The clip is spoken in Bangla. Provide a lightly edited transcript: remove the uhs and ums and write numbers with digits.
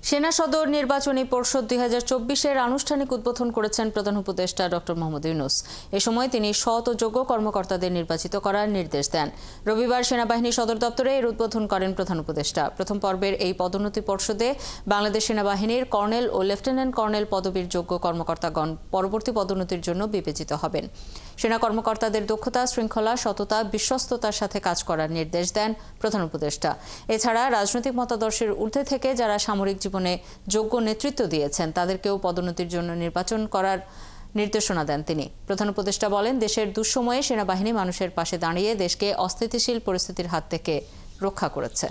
সেনা সদর নির্বাচনী পর্ষদ 2024-এর আনুষ্ঠানিক উদ্বোধন করেছেন প্রধান উপদেষ্টা ডক্টর মোহাম্মদ ইউনূস। এ সময় তিনি সৎ ও যোগ্য কর্মকর্তাদের নির্বাচিত করার নির্দেশ দেন। রবিবার সেনাবাহিনী সদর দপ্তরে এর উদ্বোধন করেন প্রধান উপদেষ্টা। প্রথম পর্বের এই পদোন্নতি পর্ষদে বাংলাদেশ সেনাবাহিনীর কর্নেল ও লেফটেন্যান্ট কর্নেল পদবীর যোগ্য কর্মকর্তাগণ পরবর্তী পদোন্নতির জন্য বিবেচিত হবেন। সেনা কর্মকর্তাদের দক্ষতা, শৃঙ্খলা, সততা, বিশ্বস্ততার সাথে কাজ করার নির্দেশ দেন প্রধান উপদেষ্টা। এছাড়া রাজনৈতিক মতাদর্শের ঊর্ধ্বে থেকে যারা সামরিক জীবনে যোগ্য নেতৃত্ব দিয়েছেন তাদেরকেও পদোন্নতির জন্য নির্বাচন করার নির্দেশনা দেন তিনি। প্রধান উপদেষ্টা বলেন, দেশের দুঃসময়ে সেনাবাহিনী মানুষের পাশে দাঁড়িয়ে দেশকে অস্থিতিশীল পরিস্থিতির হাত থেকে রক্ষা করেছে।